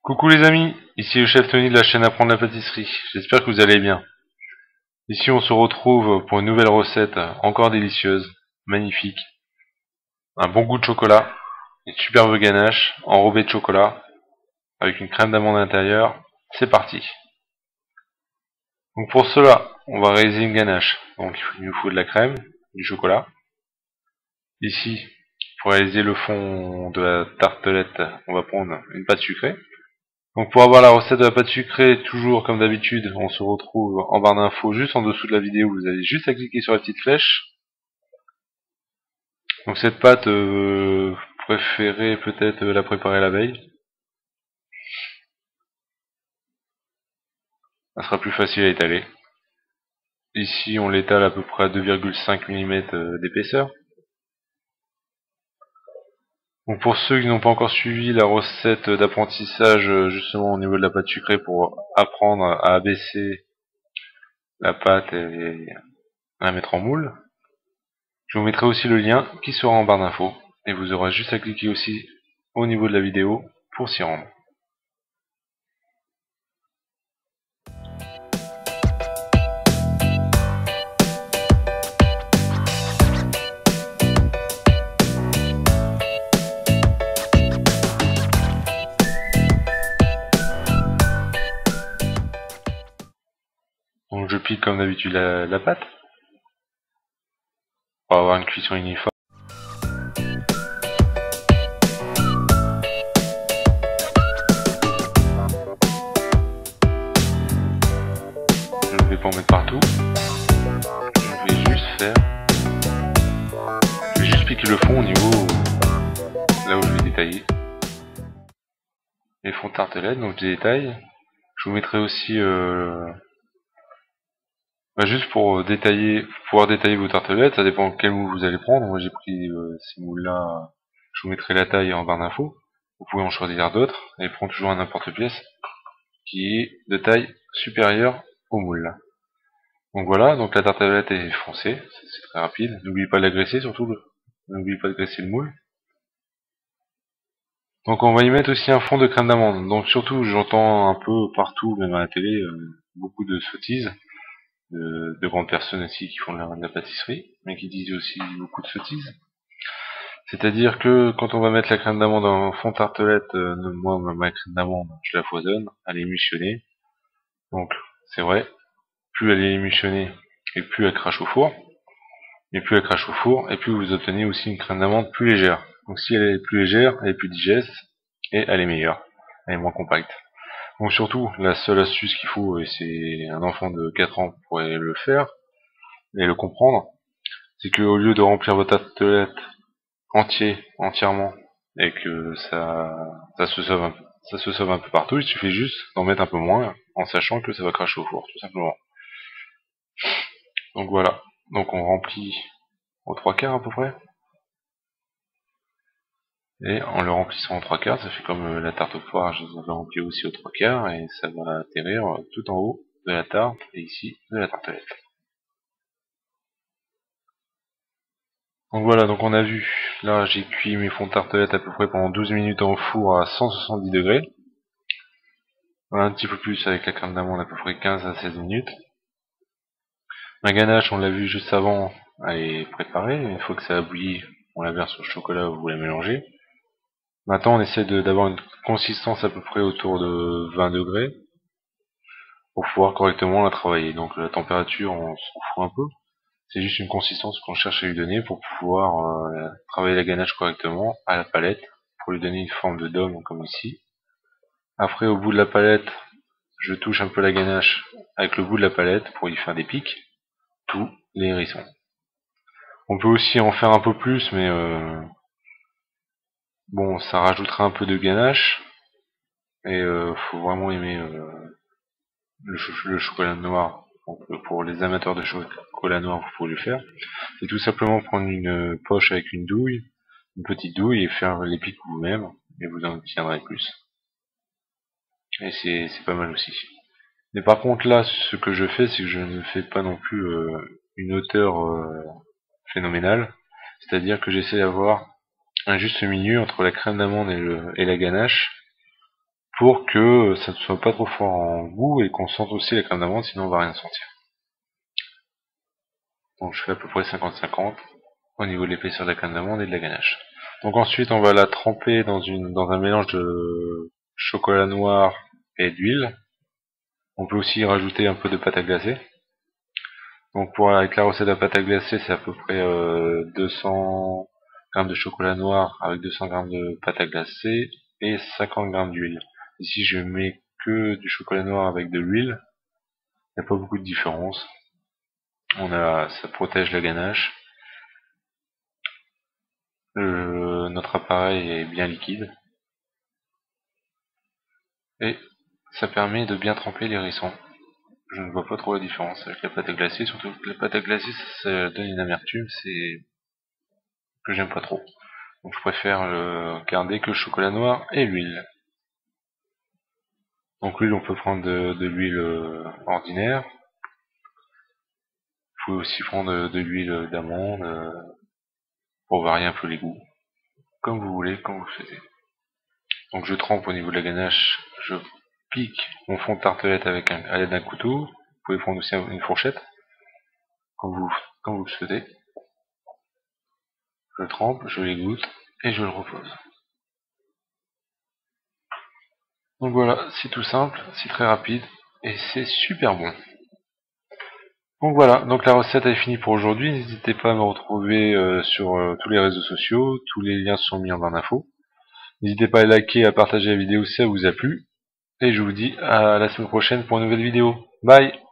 Coucou les amis, ici le chef Tony de la chaîne Apprendre la pâtisserie, j'espère que vous allez bien. Ici on se retrouve pour une nouvelle recette encore délicieuse, magnifique. Un bon goût de chocolat, une superbe ganache enrobée de chocolat, avec une crème d'amande à l'intérieur. C'est parti. Donc pour cela, on va réaliser une ganache. Donc il nous faut de la crème, du chocolat. Ici, pour réaliser le fond de la tartelette, on va prendre une pâte sucrée. Donc pour avoir la recette de la pâte sucrée, toujours comme d'habitude, on se retrouve en barre d'infos juste en dessous de la vidéo. Vous avez juste à cliquer sur la petite flèche. Donc cette pâte, vous préférez peut-être la préparer la veille. Ça sera plus facile à étaler. Ici on l'étale à peu près à 2,5 mm d'épaisseur. Donc pour ceux qui n'ont pas encore suivi la recette d'apprentissage justement au niveau de la pâte sucrée pour apprendre à abaisser la pâte et à la mettre en moule, je vous mettrai aussi le lien qui sera en barre d'infos, et vous aurez juste à cliquer aussi au niveau de la vidéo pour s'y rendre. Donc je pique comme d'habitude la pâte, pour avoir une cuisson uniforme. Je ne vais pas en mettre partout. Je vais juste piquer le fond au niveau là où je vais détailler. Les fonds de tartelette, donc je détaille. Je vous mettrai aussi juste pour pouvoir détailler vos tartelettes, ça dépend quel moule vous allez prendre. Moi j'ai pris ces moules là, je vous mettrai la taille en barre d'infos. Vous pouvez en choisir d'autres, et prendre toujours un n'importe pièce qui est de taille supérieure au moule. Donc voilà, donc la tartelette est foncée, c'est très rapide. N'oubliez pas de la graisser surtout, n'oubliez pas de graisser le moule. Donc on va y mettre aussi un fond de crème d'amande. Donc surtout, j'entends un peu partout, même à la télé, beaucoup de sottises, de grandes personnes aussi qui font de la pâtisserie, mais qui disent aussi beaucoup de sottises. C'est-à-dire que quand on va mettre la crème d'amande dans le fond de tartelette, moi ma crème d'amande, je la foisonne, elle est émulsionnée. Donc c'est vrai, plus elle est émulsionnée, et plus elle crache au four. Et plus elle crache au four, et plus vous obtenez aussi une crème d'amande plus légère. Donc si elle est plus légère, elle est plus digeste, et elle est meilleure, elle est moins compacte. Donc surtout, la seule astuce qu'il faut, et c'est un enfant de 4 ans pourrait le faire, et le comprendre, c'est qu'au lieu de remplir votre tartelette entièrement, et que ça se sauve un peu partout, il suffit juste d'en mettre un peu moins, en sachant que ça va cracher au four, tout simplement. Donc voilà, donc on remplit aux 3/4 à peu près. Et en le remplissant en 3/4, ça fait comme la tarte aux poires, je les avais remplis aussi aux 3/4, et ça va atterrir tout en haut de la tarte, et ici de la tartelette. Donc voilà, donc on a vu, là j'ai cuit mes fonds de tartelette à peu près pendant 12 minutes au four à 170 degrés. Voilà, un petit peu plus avec la crème d'amande, à peu près 15 à 16 minutes. Ma ganache, on l'a vu juste avant, elle est préparée. Une fois que ça a bouilli, on la verse au chocolat, vous la mélangez. Maintenant, on essaie d'avoir une consistance à peu près autour de 20 degrés pour pouvoir correctement la travailler. Donc la température, on s'en fout un peu. C'est juste une consistance qu'on cherche à lui donner pour pouvoir travailler la ganache correctement à la palette, pour lui donner une forme de dôme comme ici. Après, au bout de la palette, je touche un peu la ganache avec le bout de la palette pour y faire des pics, tous les hérissons. On peut aussi en faire un peu plus, mais bon, ça rajoutera un peu de ganache, et faut vraiment aimer le chocolat noir. Donc, pour les amateurs de chocolat noir, vous pouvez le faire. C'est tout simplement prendre une poche avec une douille, une petite douille, et faire les pics vous-même, et vous en obtiendrez plus. Et c'est pas mal aussi. Mais par contre là, ce que je fais, c'est que je ne fais pas non plus une hauteur phénoménale. C'est-à-dire que j'essaie d'avoir un juste milieu entre la crème d'amande et la ganache, pour que ça ne soit pas trop fort en goût et qu'on sente aussi la crème d'amande, sinon on va rien sentir. Donc je fais à peu près 50-50 au niveau de l'épaisseur de la crème d'amande et de la ganache. Donc ensuite on va la tremper dans un mélange de chocolat noir et d'huile. On peut aussi rajouter un peu de pâte à glacer. Donc avec la recette de la pâte à glacer, c'est à peu près 200 g de chocolat noir avec 200 g de pâte à glacer et 50 g d'huile. Ici je mets que du chocolat noir avec de l'huile. Il n'y a pas beaucoup de différence. Ça protège la ganache. Notre appareil est bien liquide. Et ça permet de bien tremper les hérissons. Je ne vois pas trop la différence avec la pâte à glacer, surtout que la pâte à glacer ça donne une amertume, c'est que j'aime pas trop. Donc je préfère garder que le chocolat noir et l'huile. Donc l'huile, on peut prendre de l'huile ordinaire. Vous pouvez aussi prendre de l'huile d'amande pour varier un peu les goûts. Comme vous voulez, comme vous souhaitez. Donc je trempe au niveau de la ganache, je pique mon fond de tartelette à l'aide d'un couteau. Vous pouvez prendre aussi une fourchette, comme vous le souhaitez. Je le trempe, je l'égoutte et je le repose. Donc voilà, c'est tout simple, c'est très rapide et c'est super bon. Donc voilà, donc la recette est finie pour aujourd'hui. N'hésitez pas à me retrouver sur tous les réseaux sociaux, tous les liens sont mis en barre d'infos. N'hésitez pas à liker et à partager la vidéo si ça vous a plu. Et je vous dis à la semaine prochaine pour une nouvelle vidéo. Bye!